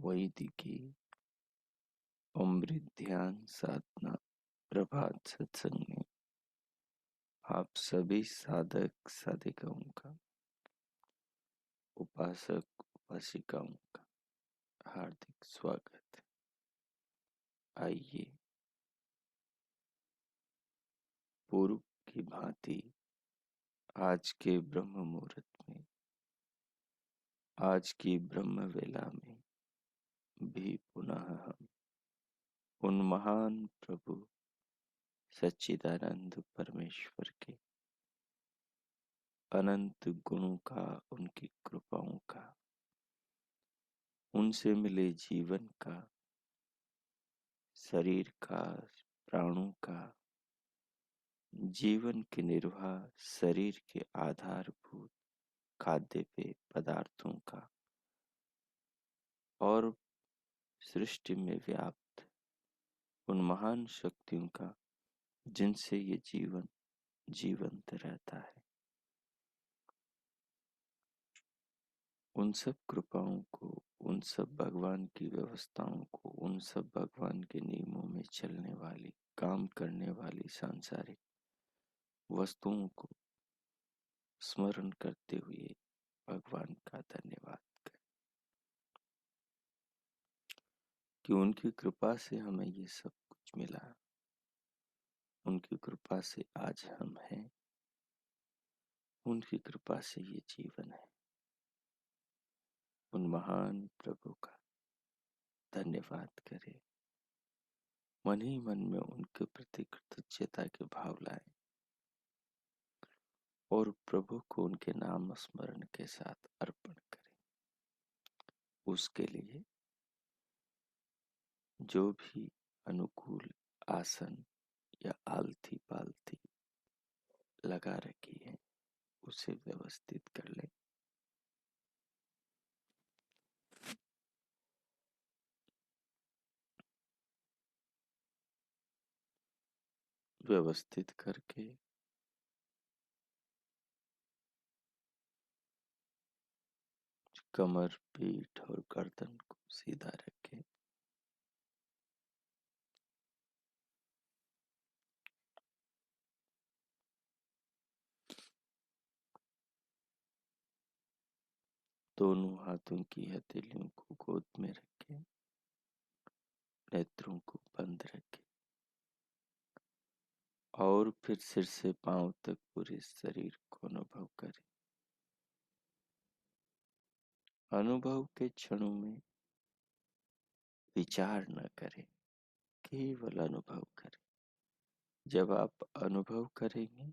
वैदिकी अमृत ध्यान साधना प्रभात सत्संग में आप सभी साधक साधिकाओं का, उपासक उपासिकाओं का हार्दिक स्वागत है। आइए पूर्व की भांति आज के ब्रह्म मुहूर्त में, आज की ब्रह्म वेला में भी पुनः हम उन महान प्रभु सच्चिदानंद परमेश्वर के अनंत गुणों का, उनकी कृपाओं का, उनसे मिले जीवन का, शरीर का, प्राणों का, जीवन के निर्वाह, शरीर के आधारभूत खाद्य पेय पदार्थों का और सृष्टि में व्याप्त उन महान शक्तियों का जिनसे ये जीवन जीवंत रहता है, उन सब कृपाओं को, उन सब भगवान की व्यवस्थाओं को, उन सब भगवान के नियमों में चलने वाली, काम करने वाली सांसारिक वस्तुओं को स्मरण करते हुए भगवान का धन्यवाद करें कि उनकी कृपा से हमें ये सब कुछ मिला। उनकी कृपा से आज हम हैं, उनकी कृपा से ये जीवन है। उन महान प्रभु का धन्यवाद करें, मन ही मन में उनके प्रति कृतज्ञता के भाव लाएं और प्रभु को उनके नाम स्मरण के साथ अर्पण करें। उसके लिए जो भी अनुकूल आसन या आलथी पालथी लगा रखी है उसे व्यवस्थित कर लें। व्यवस्थित करके कमर, पीठ और गर्दन को सीधा रखें। दोनों हाथों की हथेलियों को गोद में रखें, नेत्रों को बंद रखें और फिर सिर से पांव तक पूरे शरीर को अनुभव करें। अनुभव के क्षणों में विचार न करें, केवल अनुभव करें। जब आप अनुभव करेंगे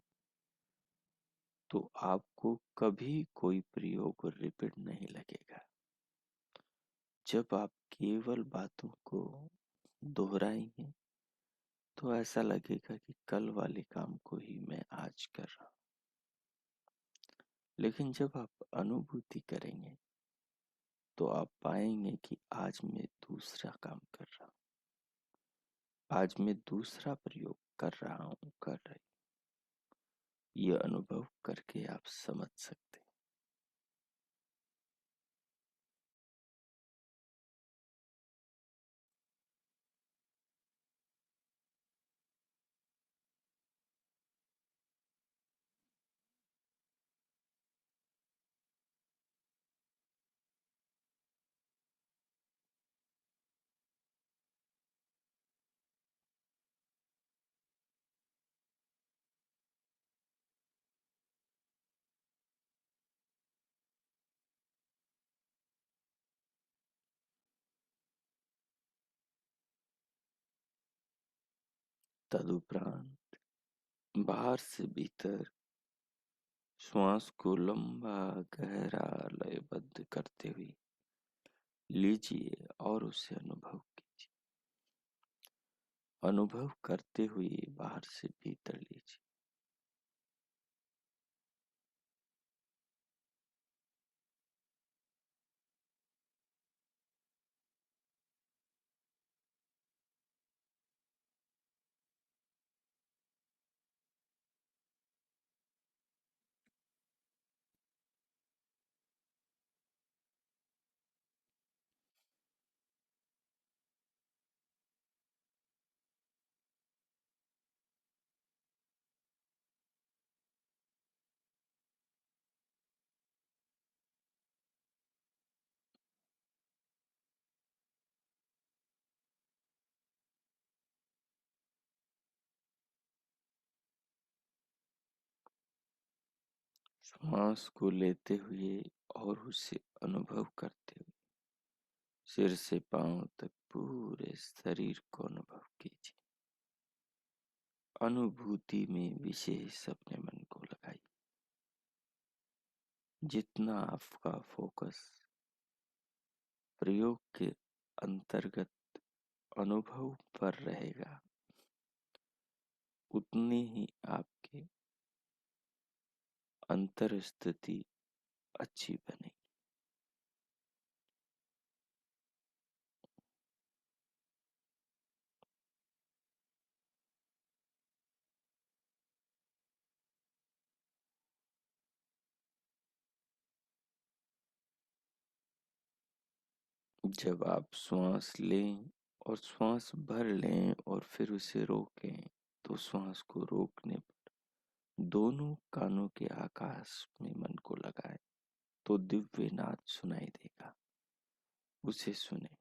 तो आपको कभी कोई प्रयोग रिपीट नहीं लगेगा। जब आप केवल बातों को दोहराएंगे तो ऐसा लगेगा कि कल वाले काम को ही मैं आज कर रहा हूं। लेकिन जब आप अनुभूति करेंगे तो आप पाएंगे कि आज मैं दूसरा काम कर रहा हूं, आज मैं दूसरा प्रयोग कर रहा हूं, कर रही। ये अनुभव करके आप समझ सकते हैं। तदुपरांत बाहर से भीतर श्वास को लंबा गहरा लयबद्ध करते हुए लीजिए और उसे अनुभव कीजिए। अनुभव करते हुए बाहर से भीतर लीजिए। श्वास को लेते हुए और उसे अनुभव करते हुए सिर से पांव तक पूरे शरीर को अनुभव कीजिए। अनुभूति में विशेष अपने मन को लगाइए। जितना आपका फोकस प्रयोग के अंतर्गत अनुभव पर रहेगा, उतनी ही आपकी अंतर स्थिति अच्छी बनेगी। जब आप श्वास लें और श्वास भर लें और फिर उसे रोकें, तो श्वास को रोकने पर दोनों कानों के आकाश में मन को लगाएं, तो दिव्य नाद सुनाई देगा। उसे सुने।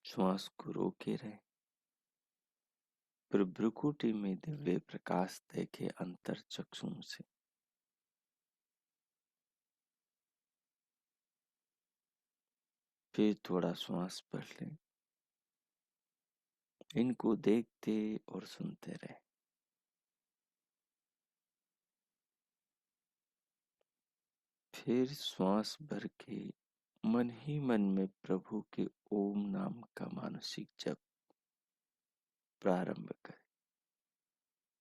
श्वास को रोके रहें। फिर भ्रुकुटी में दिव्य प्रकाश देखे अंतर चक्षुओं से। फिर थोड़ा श्वास भर लें। इनको देखते और सुनते रहें। फिर श्वास भर के मन ही मन में प्रभु के ओम नाम का मानसिक जप प्रारंभ करें।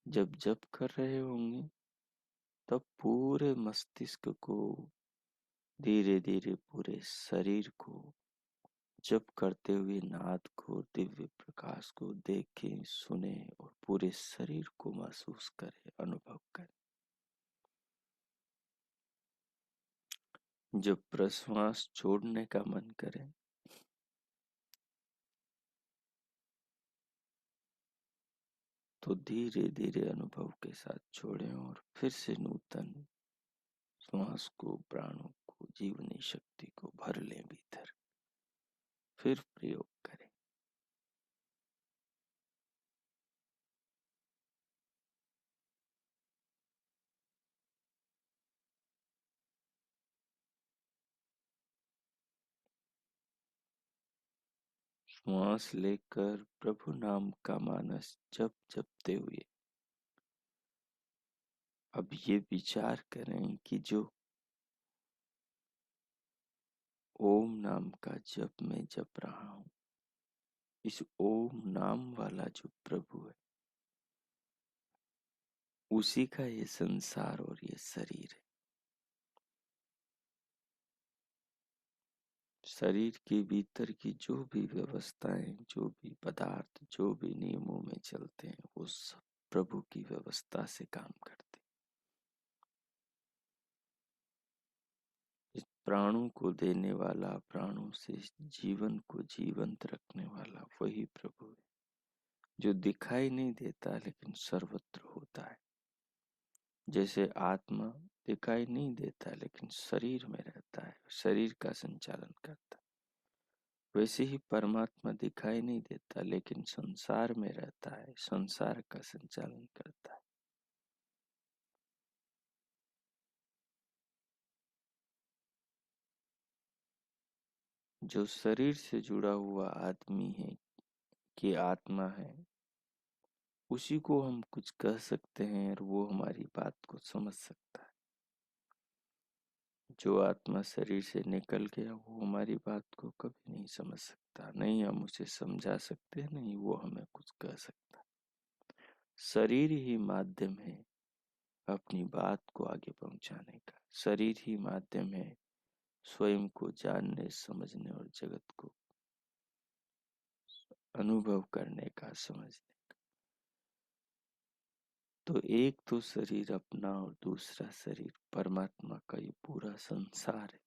जब जप कर रहे होंगे तब पूरे मस्तिष्क को, धीरे धीरे पूरे शरीर को, जप करते हुए नाद को, दिव्य प्रकाश को देखें, सुने और पूरे शरीर को महसूस करें, अनुभव करें। जब प्रश्वास छोड़ने का मन करे तो धीरे धीरे अनुभव के साथ छोड़ें और फिर से नूतन श्वास को, प्राणों को, जीवनी शक्ति को भर लें भीतर। फिर प्रयोग करें। श्वास लेकर प्रभु नाम का मानस जप जपते हुए अब ये विचार करें कि जो ओम नाम का जप मैं जप रहा हूं, इस ओम नाम वाला जो प्रभु है, उसी का ये संसार और ये शरीर है। शरीर के भीतर की जो भी व्यवस्थाएं, जो भी पदार्थ, जो भी नियमों में चलते हैं, वो सब प्रभु की व्यवस्था से काम करते हैं। इस प्राणों को देने वाला, प्राणों से जीवन को जीवंत रखने वाला वही प्रभु है, जो दिखाई नहीं देता लेकिन सर्वत्र होता है। जैसे आत्मा दिखाई नहीं देता लेकिन शरीर में रहता है, शरीर का संचालन करता है, वैसे ही परमात्मा दिखाई नहीं देता लेकिन संसार में रहता है, संसार का संचालन करता है। जो शरीर से जुड़ा हुआ आदमी है, की आत्मा है, उसी को हम कुछ कह सकते हैं और वो हमारी बात को समझ सकता है। जो आत्मा शरीर से निकल गया वो हमारी बात को कभी नहीं समझ सकता, नहीं हम उसे समझा सकते, नहीं वो हमें कुछ कह सकता। शरीर ही माध्यम है अपनी बात को आगे पहुंचाने का। शरीर ही माध्यम है स्वयं को जानने, समझने और जगत को अनुभव करने का, समझने। तो एक तो शरीर अपना और दूसरा शरीर परमात्मा का ये पूरा संसार है।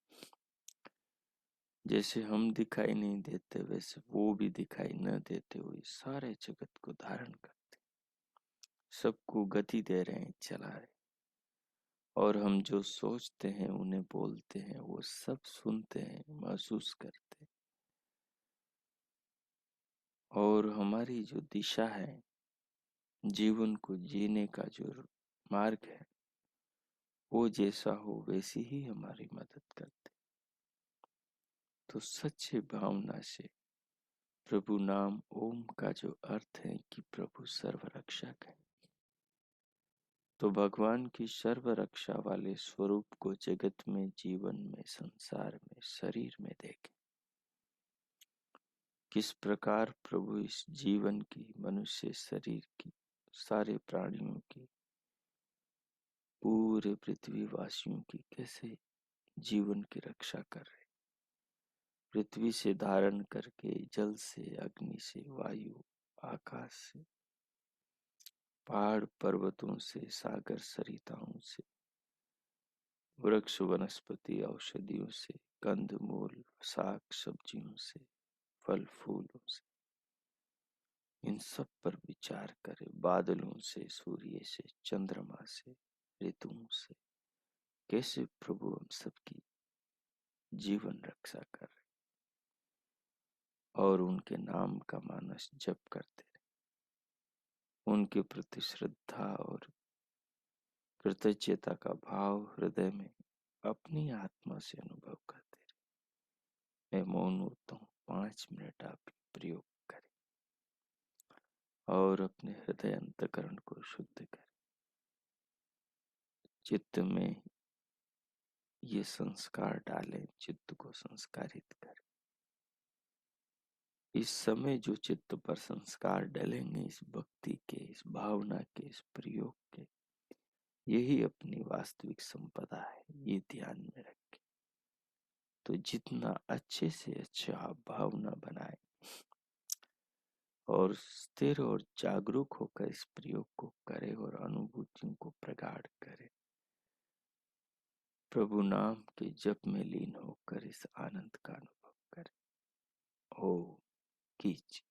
जैसे हम दिखाई नहीं देते वैसे वो भी दिखाई न देते हुए सारे जगत को धारण करते, सबको गति दे रहे हैं, चला रहे। और हम जो सोचते हैं, उन्हें बोलते हैं, वो सब सुनते हैं, महसूस करते हैं। और हमारी जो दिशा है, जीवन को जीने का जो मार्ग है, वो जैसा हो वैसी ही हमारी मदद करते। तो सच्ची भावना से प्रभु नाम ओम का जो अर्थ है कि प्रभु सर्वरक्षक है, तो भगवान की सर्व रक्षा वाले स्वरूप को जगत में, जीवन में, संसार में, शरीर में देखें। किस प्रकार प्रभु इस जीवन की, मनुष्य शरीर की, सारे प्राणियों की, पूरे पृथ्वी वासियों की कैसे जीवन की रक्षा कर रहे। पृथ्वी से धारण करके, जल से, अग्नि से, वायु, आकाश से, पहाड़ पर्वतों से, सागर सरिताओं से, वृक्ष वनस्पति औषधियों से, कंद मूल साग सब्जियों से, फल फूलों से, इन सब पर विचार करें। बादलों से, सूर्य से, चंद्रमा से, ऋतुओं से, कैसे प्रभु हम सबकी जीवन रक्षा कर रहे और उनके नाम का मानस जप करते रहे। उनके प्रति श्रद्धा और कृतज्ञता का भाव हृदय में अपनी आत्मा से अनुभव करते रहे। मैं मौन होता हूँ, 5 मिनट आप प्रयोग करें और अपने हृदय अंतकरण को शुद्ध करें। चित्त में ये संस्कार डालें, चित्त को संस्कारित करें। इस समय जो चित्त पर संस्कार डलेंगे, इस भक्ति के, इस भावना के, इस प्रयोग के, यही अपनी वास्तविक संपदा है, ये ध्यान में रखें। तो जितना अच्छे से अच्छा आप भावना बनाए और स्थिर और जागरूक होकर इस प्रयोग को करें और अनुभूतियों को प्रगाढ़ करें, प्रभु नाम के जप में लीन होकर इस आनंद का अनुभव करें। ओम कीजिए।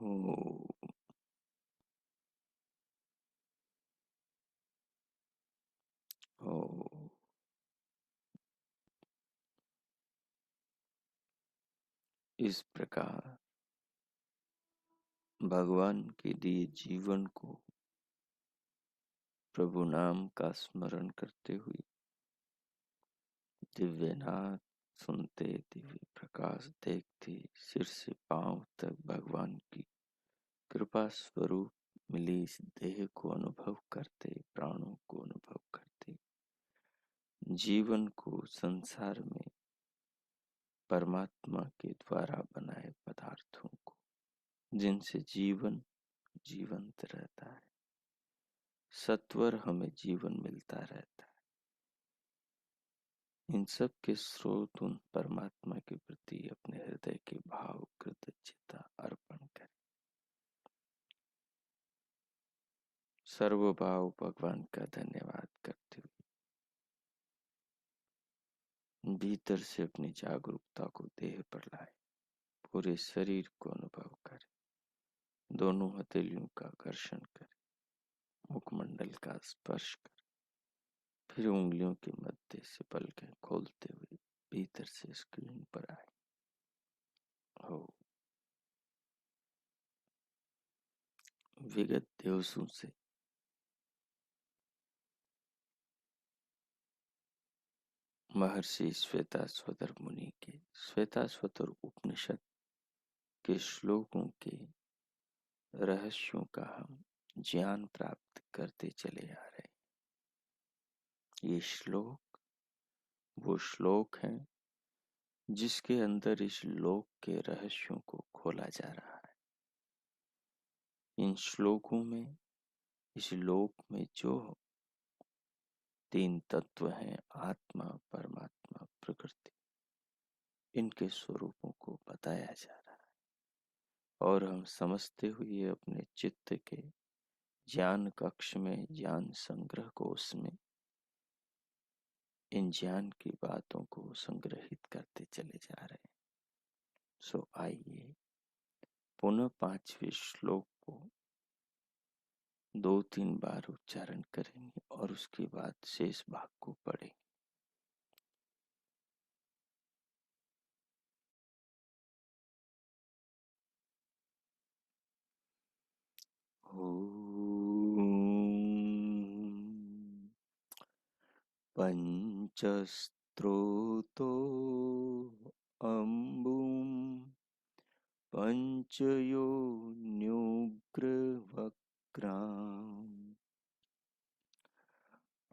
हो। हो। इस प्रकार भगवान के दिए जीवन को प्रभु नाम का स्मरण करते हुए दिव्य नाद सुनते, दिव्य प्रकाश देखते, सिर से पांव तक भगवान की कृपा स्वरूप मिली इस देह को अनुभव करते, प्राणों को अनुभव करते, जीवन को संसार में परमात्मा के द्वारा बनाए पदार्थों को, जिनसे जीवन जीवंत रहता है, सत्वर हमें जीवन मिलता रहता है, इन सब के स्रोत उन परमात्मा के प्रति अपने हृदय के भाव कृतज्ञता अर्पण करें। सर्वभाव भगवान का धन्यवाद करते हुए भीतर से अपनी जागरूकता को देह पर लाए, पूरे शरीर को अनुभव करें, दोनों हथेलियों का घर्षण करें, मुखमंडल का स्पर्श करें, फिर उंगलियों के मध्य से पलकें खोलते हुए भीतर से स्क्रीन पर आए। हो। विगत दिवसों से महर्षि श्वेताश्वतर मुनि के श्वेताश्वतर उपनिषद के श्लोकों के रहस्यों का हम ज्ञान प्राप्त करते चले आ रहे हैं। ये श्लोक वो श्लोक हैं जिसके अंदर इस लोक के रहस्यों को खोला जा रहा है। इन श्लोकों में, इस लोक में जो तीन तत्व हैं, आत्मा, परमात्मा, प्रकृति, इनके स्वरूपों को बताया जा रहा है और हम समझते हुए अपने चित्त के ज्ञान कक्ष में, ज्ञान संग्रह कोश में इन ज्ञान की बातों को संग्रहित करते चले जा रहे हैं। सो आइए पुनः 5वें श्लोक को 2-3 बार उच्चारण करेंगे और उसके बाद शेष भाग को पढ़ेंगे। पंचस्त्रोतो अम्बुम पंचयोन्युग्रवक्रां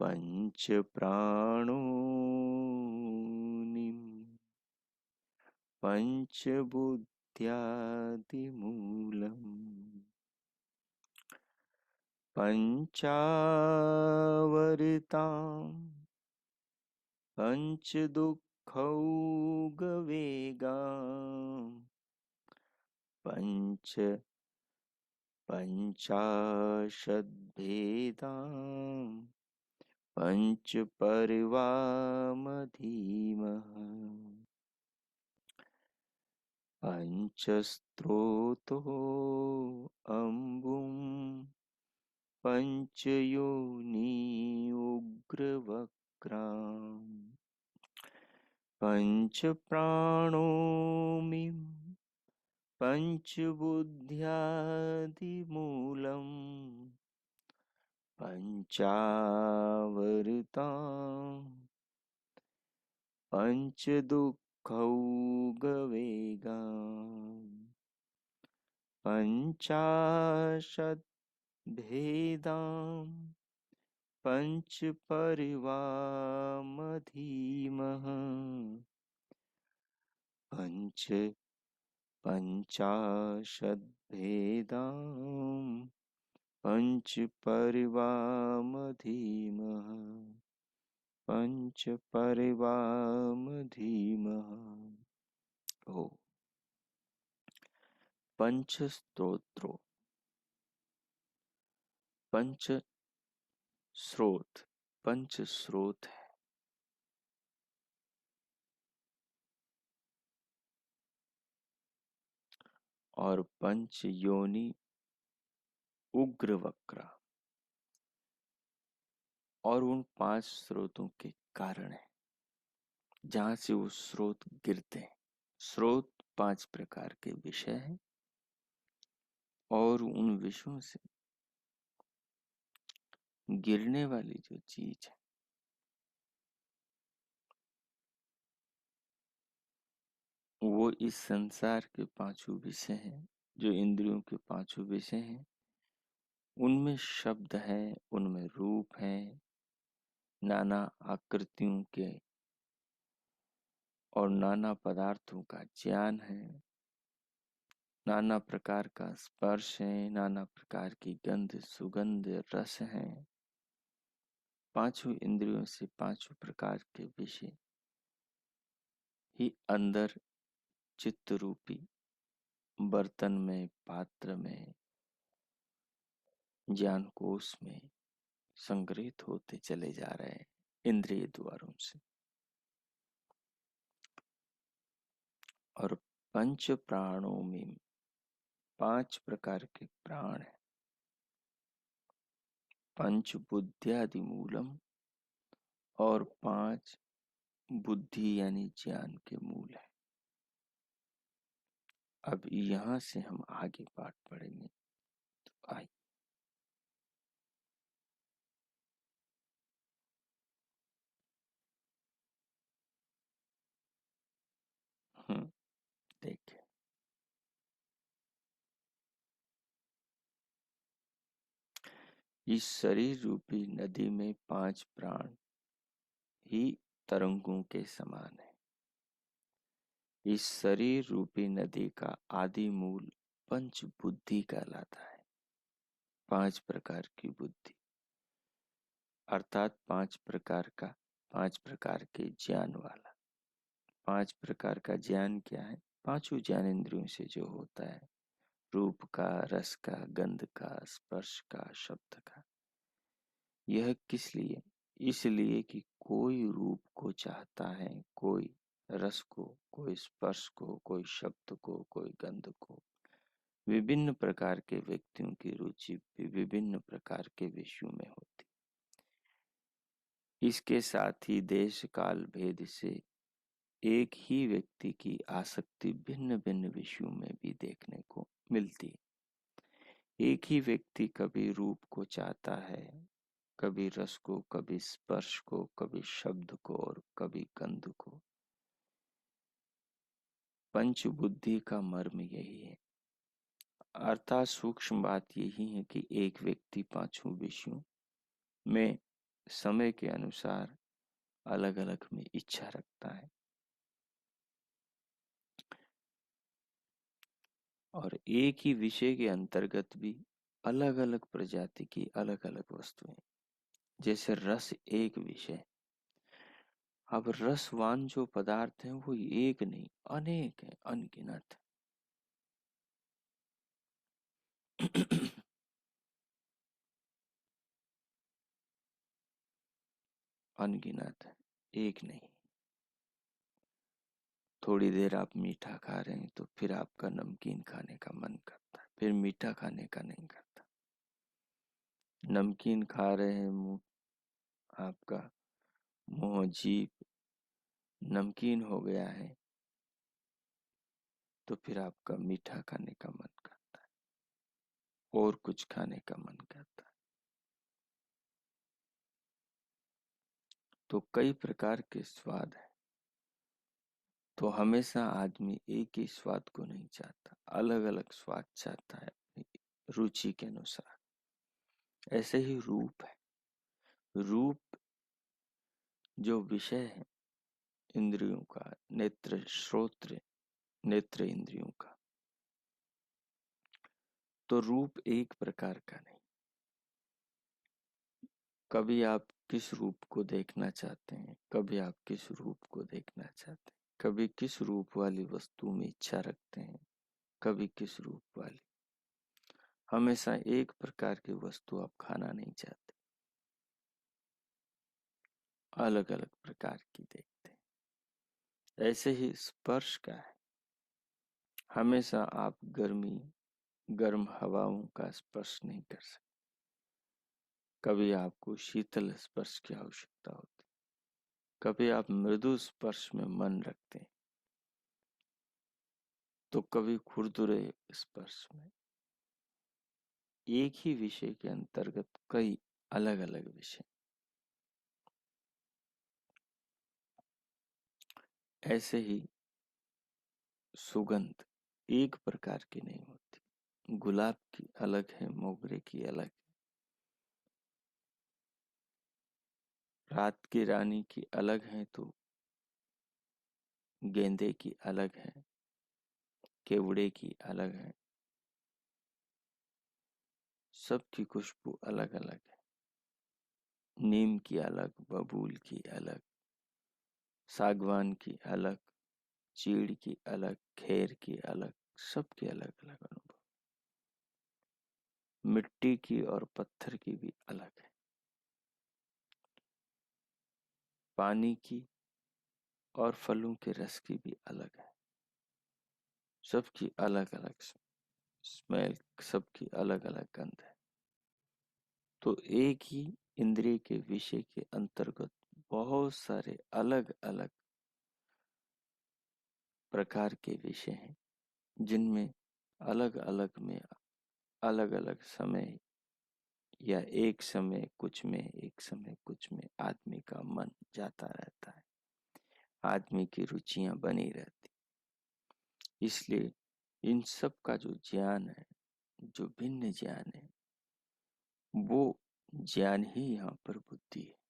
पंचप्राणोनिं पंचबुद्ध्यादिमूलम् पंचावर्तां पंचदुःखौघवेगां पंचाशद्भेदां पंचपर्वामधीमः पंचस्त्रोतो अम्बुं पंचयोनि उग्रवक्रां पंचप्राणोमिं पंचबुद्ध्यादिमूलम् पंचावर्तां पंचदुःखौघवेगां पंचाशद्भेदां पंचपर्वामधीमः पंचाशद्भेदां पंचपर्वामधीमः पंचपर्वामधीमः। ओ पंचस्तोत्रो, पंच स्रोत, पंच स्रोत है और पंच योनि उग्र वक्रा, और उन 5 स्रोतों के कारण है जहां से वो स्रोत गिरते हैं। स्रोत 5 प्रकार के विषय हैं और उन विषयों से गिरने वाली जो चीज है वो इस संसार के 5 विषय हैं, जो इंद्रियों के 5 विषय हैं। उनमें शब्द है, उनमें रूप है, नाना आकृतियों के और नाना पदार्थों का ज्ञान है, नाना प्रकार का स्पर्श है, नाना प्रकार की गंध सुगंध रस है। 5 इंद्रियों से 5 प्रकार के विषय ही अंदर चित्त रूपी बर्तन में, पात्र में, ज्ञान कोश में संग्रहित होते चले जा रहे हैं इंद्रिय द्वारों से। और पंच प्राणों में 5 प्रकार के प्राण है। पंच बुद्ध्यादि मूलम, और 5 बुद्धि यानी ज्ञान के मूल है। अब यहां से हम आगे पाठ पढ़ेंगे, तो आइए। देखिए, इस शरीर रूपी नदी में 5 प्राण ही तरंगों के समान है। इस शरीर रूपी नदी का आदि मूल पंच बुद्धि कहलाता है। 5 प्रकार की बुद्धि, अर्थात 5 प्रकार का, 5 प्रकार के ज्ञान वाला। 5 प्रकार का ज्ञान क्या है? 5 ज्ञान इंद्रियों से जो होता है, रूप का, रस का, गंध का, स्पर्श का, शब्द का। यह किस लिए? इसलिए कि कोई रूप को चाहता है, कोई रस को, कोई स्पर्श को, कोई शब्द को, कोई गंध को। विभिन्न प्रकार के व्यक्तियों की रुचि भी विभिन्न प्रकार के विषयों में होती। इसके साथ ही देश काल भेद से एक ही व्यक्ति की आसक्ति भिन्न भिन्न विषयों में भी देखने को मिलती। एक ही व्यक्ति कभी रूप को चाहता है, कभी रस को, कभी स्पर्श को, कभी शब्द को और कभी गंध को। पंच बुद्धि का मर्म यही है। अर्थात सूक्ष्म बात यही है कि एक व्यक्ति 5 विषयों में समय के अनुसार अलग अलग में इच्छा रखता है, और एक ही विषय के अंतर्गत भी अलग अलग प्रजाति की अलग अलग वस्तुएं। जैसे रस एक विषय, अब रसवान जो पदार्थ हैं वो एक नहीं, अनेक है, अनगिनत। अनगिनत है, एक नहीं। थोड़ी देर आप मीठा खा रहे हैं तो फिर आपका नमकीन खाने का मन करता है, फिर मीठा खाने का नहीं करता। नमकीन खा रहे हैं, मुंह आपका, मुंह जीभ नमकीन हो गया है, तो फिर आपका मीठा खाने का मन करता है और कुछ खाने का मन करता है। तो कई प्रकार के स्वाद है, तो हमेशा आदमी एक ही स्वाद को नहीं चाहता, अलग अलग स्वाद चाहता है अपनी रुचि के अनुसार। ऐसे ही रूप है। रूप जो विषय है इंद्रियों का, नेत्र श्रोत्र नेत्र इंद्रियों का, तो रूप एक प्रकार का नहीं। कभी आप किस रूप को देखना चाहते हैं, कभी आप किस रूप को देखना चाहते हैं, कभी किस रूप वाली वस्तु में इच्छा रखते हैं, कभी किस रूप वाली। हमेशा एक प्रकार की वस्तु आप खाना नहीं चाहते, अलग अलग प्रकार की देखते हैं। ऐसे ही स्पर्श का है। हमेशा आप गर्म हवाओं का स्पर्श नहीं कर सकते। कभी आपको शीतल स्पर्श की आवश्यकता होती, कभी आप मृदु स्पर्श में मन रखते हैं, तो कभी खुरदुरे स्पर्श में। एक ही विषय के अंतर्गत कई अलग अलग विषय। ऐसे ही सुगंध एक प्रकार की नहीं होती। गुलाब की अलग है, मोगरे की अलग है, रात की रानी की अलग है, तो गेंदे की अलग है, केवड़े की अलग है। सबकी खुशबू अलग अलग है। नीम की अलग, बबूल की अलग, सागवान की अलग, चीड़ की अलग, खेर की अलग, सबके अलग अलग अनुभव। मिट्टी की और पत्थर की भी अलग है। पानी की और फलों के रस की भी अलग है। सबकी अलग अलग स्मेल, सबकी अलग अलग गंध है। तो एक ही इंद्रिय के विषय के अंतर्गत बहुत सारे अलग अलग प्रकार के विषय हैं, जिनमें अलग अलग में अलग अलग समय या एक समय कुछ में, एक समय कुछ में आदमी का मन जाता रहता है, आदमी की रुचियां बनी रहती। इसलिए इन सब का जो ज्ञान है, जो भिन्न ज्ञान है, वो ज्ञान ही यहाँ पर बुद्धि है।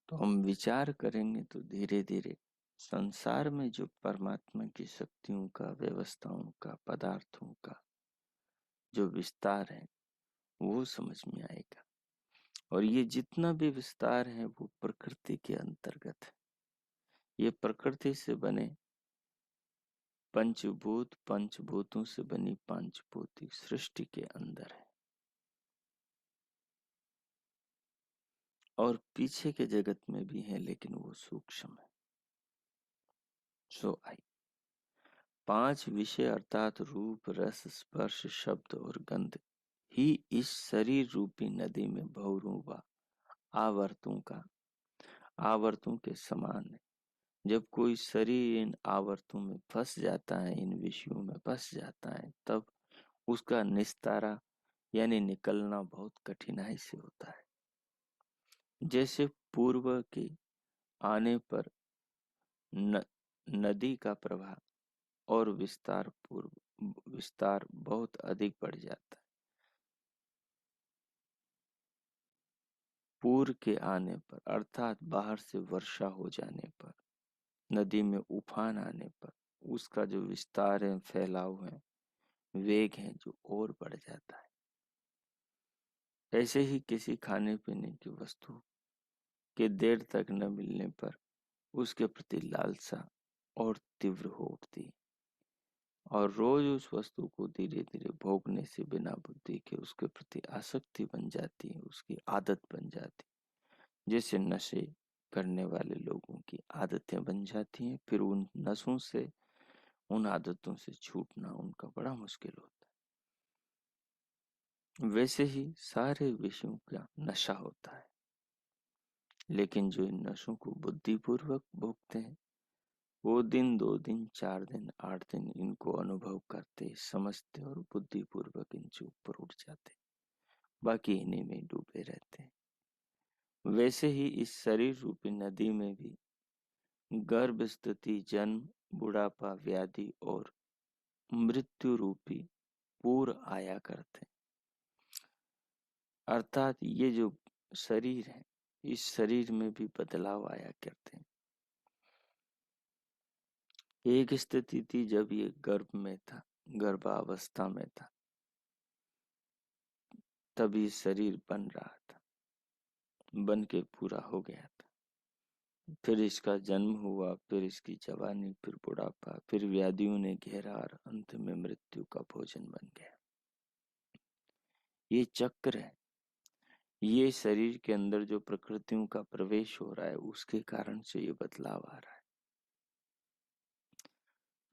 तो हम विचार करेंगे तो धीरे धीरे संसार में जो परमात्मा की शक्तियों का, व्यवस्थाओं का, पदार्थों का जो विस्तार है, वो समझ में आएगा। और ये जितना भी विस्तार है वो प्रकृति के अंतर्गत है। ये प्रकृति से बने पंचभूत, पंचभूतों से बनी पंचभूति सृष्टि के अंदर है। और पीछे के जगत में भी है, लेकिन वो सूक्ष्म है। सो आई 5 विषय अर्थात रूप, रस, स्पर्श, शब्द और गंध ही इस शरीर रूपी नदी में बहुरूपा आवर्तों के समान है। जब कोई शरीर इन आवर्तों में फंस जाता है, इन विषयों में फंस जाता है, तब उसका निस्तारा यानी निकलना बहुत कठिनाई से होता है। जैसे पूर्व के आने पर नदी का प्रवाह और विस्तार बहुत अधिक बढ़ जाता है। पूर के आने पर अर्थात बाहर से वर्षा हो जाने पर, नदी में उफान आने पर उसका जो विस्तार है, फैलाव है, वेग है, जो और बढ़ जाता है। ऐसे ही किसी खाने पीने की वस्तु के देर तक न मिलने पर उसके प्रति लालसा और तीव्र हो उठती है, और रोज उस वस्तु को धीरे धीरे भोगने से बिना बुद्धि के उसके प्रति आसक्ति बन जाती है, उसकी आदत बन जाती है। जैसे नशे करने वाले लोगों की आदतें बन जाती हैं, फिर उन नशों से, उन आदतों से छूटना उनका बड़ा मुश्किल होता है। वैसे ही सारे विषयों का नशा होता है, लेकिन जो इन नशों को बुद्धिपूर्वक भोगते हैं, वो दिन, 2 दिन, 4 दिन, 8 दिन इनको अनुभव करते, समझते और बुद्धिपूर्वक इनसे ऊपर उठ जाते, बाकी इन्हीं में डूबे रहते हैं। वैसे ही इस शरीर रूपी नदी में भी गर्भ, स्थिति, जन्म, बुढ़ापा, व्याधि और मृत्यु रूपी पूर आया करते हैं। अर्थात ये जो शरीर है, इस शरीर में भी बदलाव आया करते हैं। एक स्थिति थी जब ये गर्भ में था, गर्भावस्था में था, तभी शरीर बन रहा था, बन के पूरा हो गया था। फिर इसका जन्म हुआ, फिर इसकी जवानी, फिर बुढ़ापा, फिर व्याधियों ने घेरा और अंत में मृत्यु का भोजन बन गया। ये चक्र है। ये शरीर के अंदर जो प्रकृतियों का प्रवेश हो रहा है, उसके कारण से ये बदलाव आ रहा है।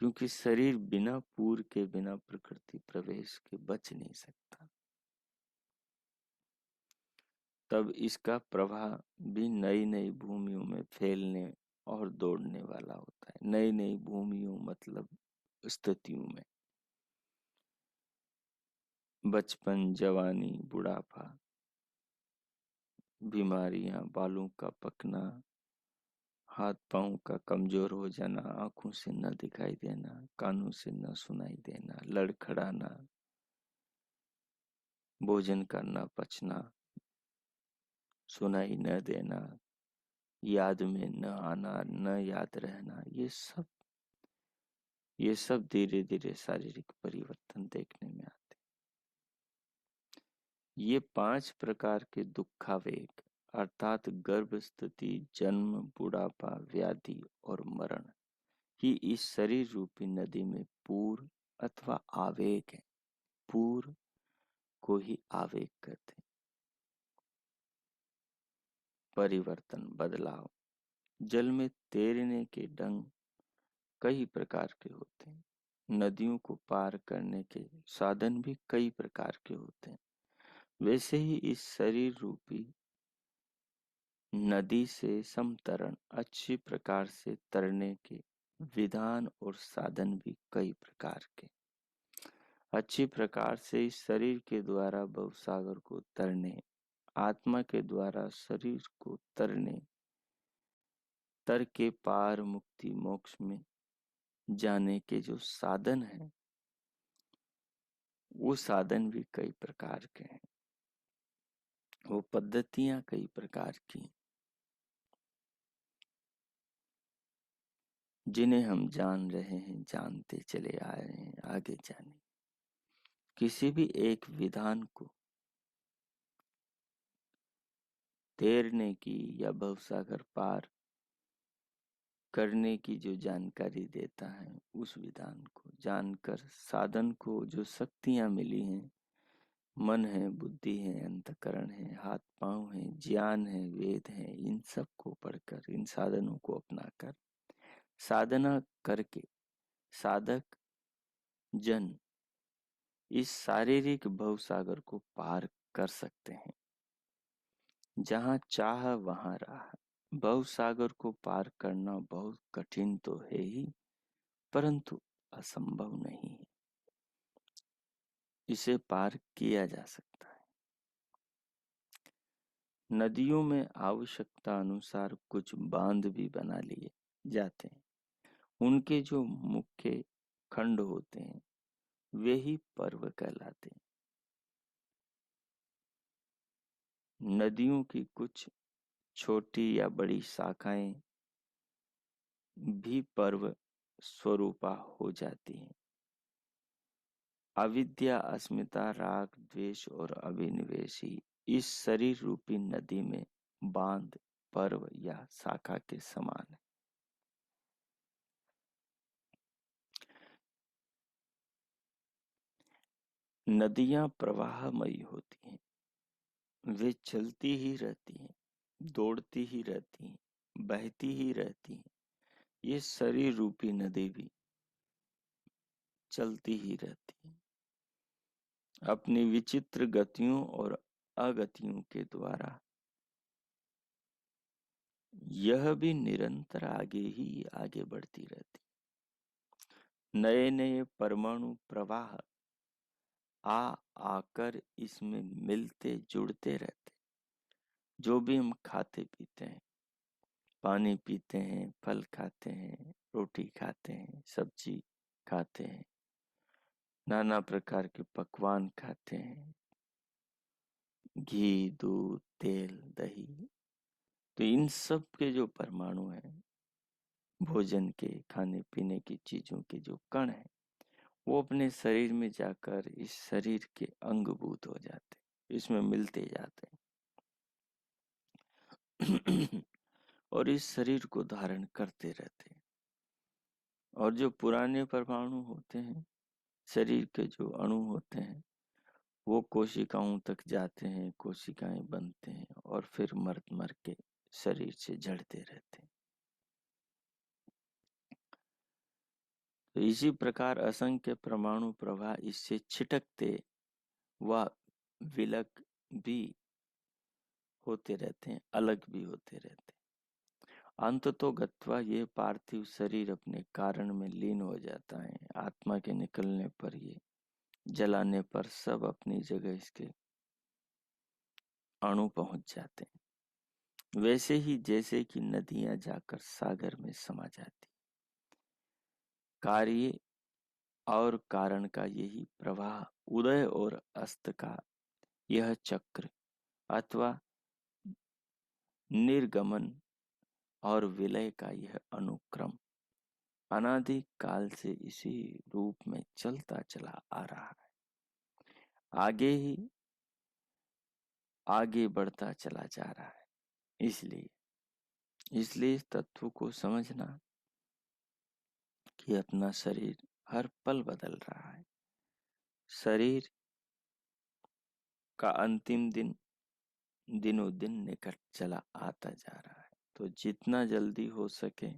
क्योंकि शरीर बिना पूर के, बिना प्रकृति प्रवेश के बच नहीं सकता। तब इसका प्रवाह भी नई नई भूमियों में फैलने और दौड़ने वाला होता है। नई नई भूमियों मतलब स्थितियों में, बचपन, जवानी, बुढ़ापा, बीमारियां, बालों का पकना, हाथ पांव का कमजोर हो जाना, आंखों से न दिखाई देना, कानों से न सुनाई देना, लड़खड़ाना, भोजन का न पचना, सुनाई न देना, याद में न आना, न याद रहना, ये सब धीरे धीरे शारीरिक परिवर्तन देखने में आते। ये 5 प्रकार के दुखावेग अर्थात गर्भ स्थिति, जन्म, बुढ़ापा, व्याधि और मरण ही इस शरीर रूपी नदी में पूर अथवा आवेग है। पूर को ही आवेग कहते हैं। परिवर्तन, बदलाव। जल में तैरने के ढंग कई प्रकार के होते हैं। नदियों को पार करने के साधन भी कई प्रकार के होते हैं। वैसे ही इस शरीर रूपी नदी से समतरण, अच्छी प्रकार से तरने के विधान और साधन भी कई प्रकार के। अच्छी प्रकार से इस शरीर के द्वारा भवसागर को तरने, आत्मा के द्वारा शरीर को तरने, तर के पार मुक्ति मोक्ष में जाने के जो साधन हैं, वो साधन भी कई प्रकार के हैं। वो पद्धतियां कई प्रकार की, जिन्हें हम जान रहे हैं, जानते चले आ रहे हैं, आगे जाने। किसी भी एक विधान को तैरने की या भवसागर पार करने की जो जानकारी देता है, उस विधान को जानकर साधन को जो शक्तियां मिली हैं, मन है, बुद्धि है, अंतकरण है, हाथ पांव है, ज्ञान है, वेद है, इन सब को पढ़कर, इन साधनों को अपनाकर साधना करके साधक जन इस शारीरिक भवसागर को पार कर सकते हैं। जहां चाह वहां राह। भवसागर को पार करना बहुत कठिन तो है ही, परंतु असंभव नहीं है। इसे पार किया जा सकता है। नदियों में आवश्यकता अनुसार कुछ बांध भी बना लिए जाते हैं। उनके जो मुख्य खंड होते हैं, वे ही पर्व कहलाते हैं। नदियों की कुछ छोटी या बड़ी शाखाएं भी पर्व स्वरूपा हो जाती हैं। अविद्या, अस्मिता, राग, द्वेष और अभिनिवेश ही इस शरीर रूपी नदी में बांध, पर्व या शाखा के समान है। नदियां प्रवाहमयी होती हैं। वे चलती ही रहती हैं, दौड़ती ही रहती हैं, बहती ही रहती हैं। ये शरीर रूपी नदी भी चलती ही रहती है, अपनी विचित्र गतियों और अगतियों के द्वारा। यह भी निरंतर आगे ही आगे बढ़ती रहती। नए नए परमाणु प्रवाह आ आकर इसमें मिलते जुड़ते रहते। जो भी हम खाते पीते हैं, पानी पीते हैं, फल खाते हैं, रोटी खाते हैं, सब्जी खाते हैं, नाना प्रकार के पकवान खाते हैं, घी, दूध, तेल, दही, तो इन सब के जो परमाणु हैं, भोजन के, खाने पीने की चीजों के जो कण हैं, वो अपने शरीर में जाकर इस शरीर के अंगभूत हो जाते, इसमें मिलते जाते हैं और इस शरीर को धारण करते रहते हैं। और जो पुराने परमाणु होते हैं, शरीर के जो अणु होते हैं, वो कोशिकाओं तक जाते हैं, कोशिकाएं बनते हैं और फिर मर के शरीर से झड़ते रहते हैं। तो इसी प्रकार असंख्य परमाणु प्रवाह इससे छिटकते व विलग भी होते रहते हैं, अलग भी होते रहते हैं। अंततो गत्वा ये पार्थिव शरीर अपने कारण में लीन हो जाता है। आत्मा के निकलने पर, ये जलाने पर सब अपनी जगह इसके अणु पहुंच जाते हैं। वैसे ही जैसे कि नदियां जाकर सागर में समा जाती, कार्य और कारण का यही प्रवाह, उदय और अस्त का यह चक्र अथवा निर्गमन और विलय का यह अनुक्रम अनादि काल से इसी रूप में चलता चला आ रहा है। आगे ही आगे बढ़ता चला जा रहा है। इसलिए इसलिए इस तत्व को समझना कि अपना शरीर हर पल बदल रहा है। शरीर का अंतिम दिन दिनों दिन निकट चला आता जा रहा है। तो जितना जल्दी हो सके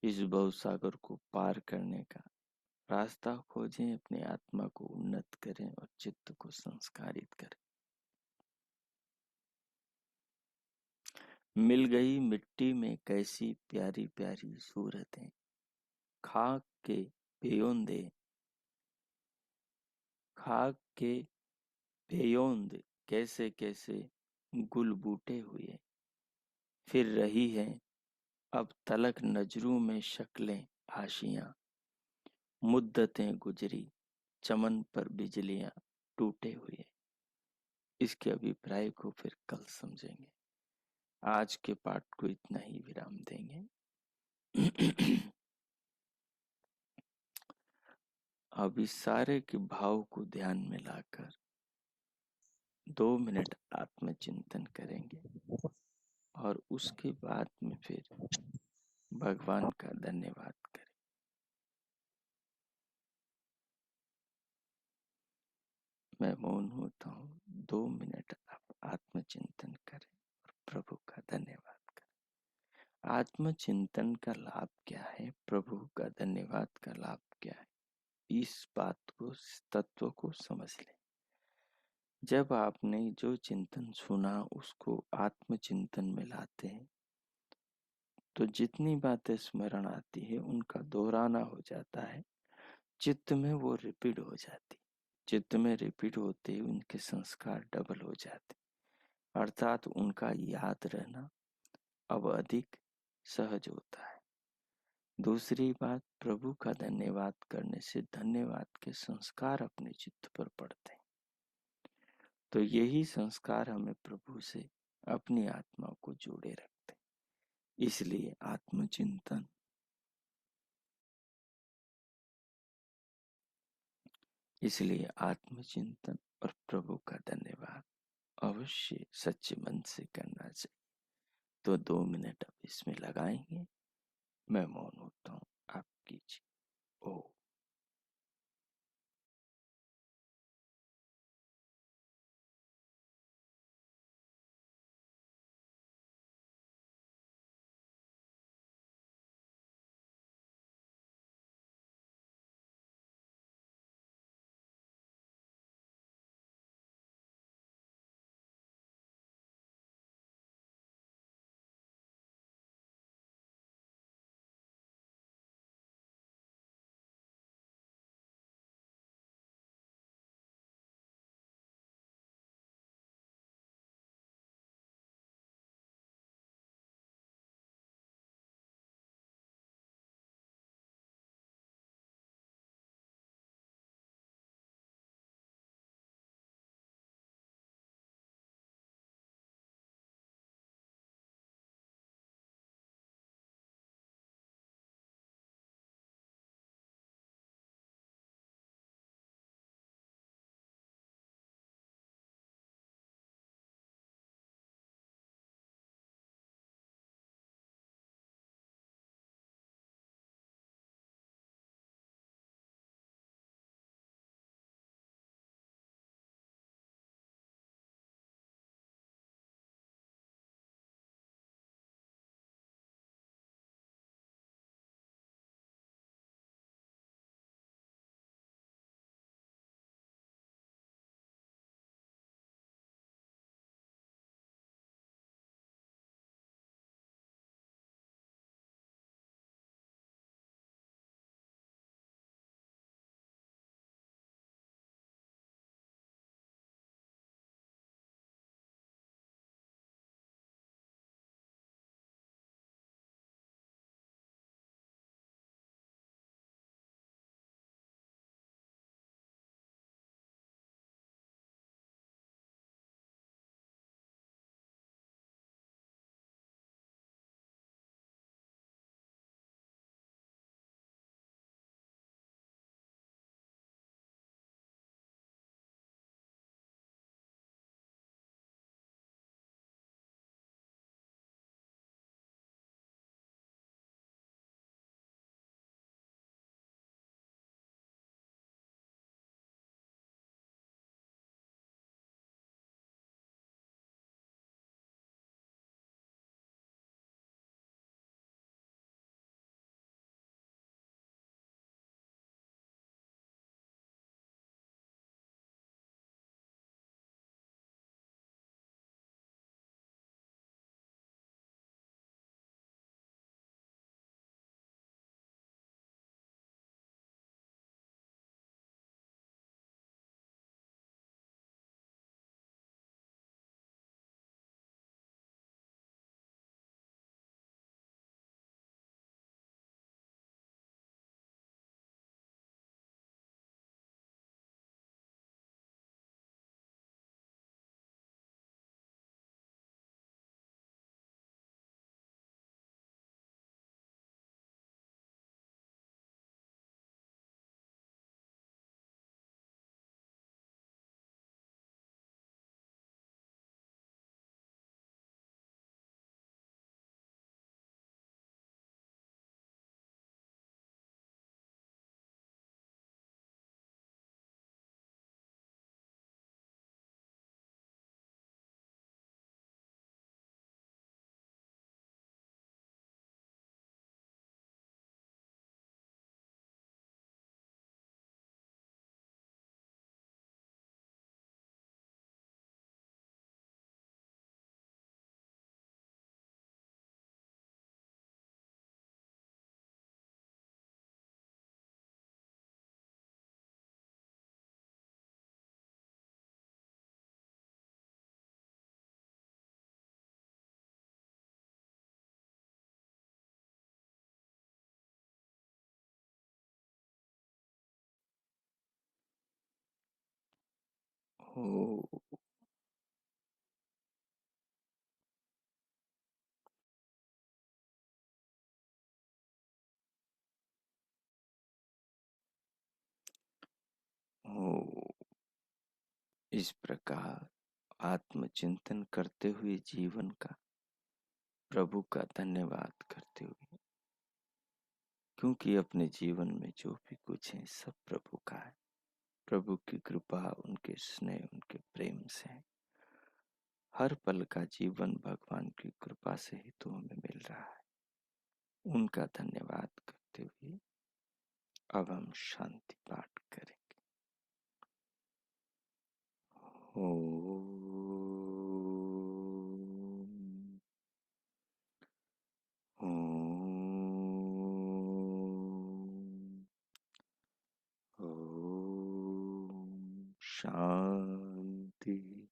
इस भवसागर को पार करने का रास्ता खोजें, अपने आत्मा को उन्नत करें और चित्त को संस्कारित करें। मिल गई मिट्टी में कैसी प्यारी प्यारी सूरतें, खाक के पेयोंदे, खाक के पेयोंद कैसे कैसे गुल बूटे हुए, फिर रही है अब तलक नजरों में शक्लें आशियां, मुद्दतें गुजरी चमन पर बिजलियां टूटे हुए। इसके अभिप्राय को फिर कल समझेंगे। आज के पाठ को इतना ही विराम देंगे। अब इस सारे के भाव को ध्यान में लाकर 2 मिनट आत्मचिंतन करेंगे और उसके बाद में फिर भगवान का धन्यवाद करें। मैं मौन होता हूँ। 2 मिनट आप आत्मचिंतन करें और प्रभु का धन्यवाद करें। आत्मचिंतन का लाभ क्या है, प्रभु का धन्यवाद का लाभ क्या है, इस बात को, इस तत्व को समझ लें। जब आपने जो चिंतन सुना उसको आत्मचिंतन में लाते हैं तो जितनी बातें स्मरण आती है उनका दोहराना हो जाता है, चित्त में वो रिपीट हो जाती। चित्त में रिपीट होते ही उनके संस्कार डबल हो जाते, अर्थात उनका याद रहना अब अधिक सहज होता है। दूसरी बात, प्रभु का धन्यवाद करने से धन्यवाद के संस्कार अपने चित्त पर पड़ते हैं। तो यही संस्कार हमें प्रभु से, अपनी आत्मा को जोड़े रखते हैं। इसलिए आत्मचिंतन, इसलिए आत्मचिंतन और प्रभु का धन्यवाद अवश्य सच्चे मन से करना चाहिए। तो 2 मिनट अब इसमें लगाएंगे। मैं मौन होता हूँ, आप कीजिए। ओ हो। हो। इस प्रकार आत्मचिंतन करते हुए जीवन का प्रभु का धन्यवाद करते हुए, क्योंकि अपने जीवन में जो भी कुछ है सब प्रभु का है। प्रभु की कृपा, उनके स्नेह, उनके प्रेम से है। हर पल का जीवन भगवान की कृपा से ही तो हमें मिल रहा है। उनका धन्यवाद करते हुए अब हम शांति पाठ करेंगे। ओम। ओम। ओम। शांति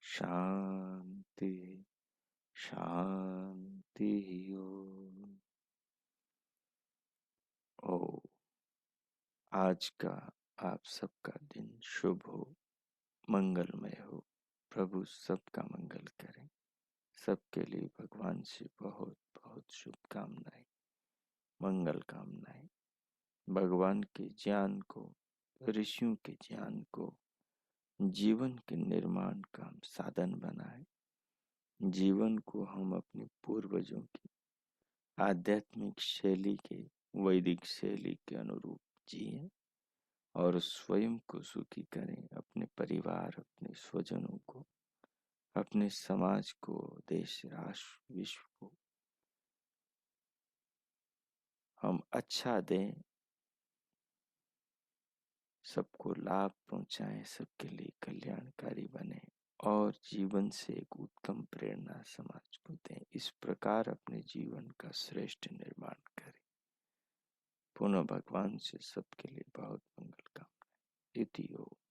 शांति शांति। ओम। ओ, आज का आप सबका दिन शुभ हो, मंगलमय हो। प्रभु सबका मंगल करें। सबके लिए भगवान से बहुत बहुत शुभकामनाएं, मंगल कामनाएं। भगवान के ज्ञान को, ऋषियों के ज्ञान को जीवन के निर्माण का हम साधन बनाए। जीवन को हम अपने पूर्वजों की आध्यात्मिक शैली के, वैदिक शैली के अनुरूप जिए और स्वयं को सुखी करें, अपने परिवार, अपने स्वजनों को, अपने समाज को, देश, राष्ट्र, विश्व को हम अच्छा दें, सबको लाभ पहुंचाएं, सबके लिए कल्याणकारी बने और जीवन से एक उत्तम प्रेरणा समाज को दें। इस प्रकार अपने जीवन का श्रेष्ठ निर्माण करें। पुनः भगवान से सबके लिए बहुत मंगल कामना। इति ओम।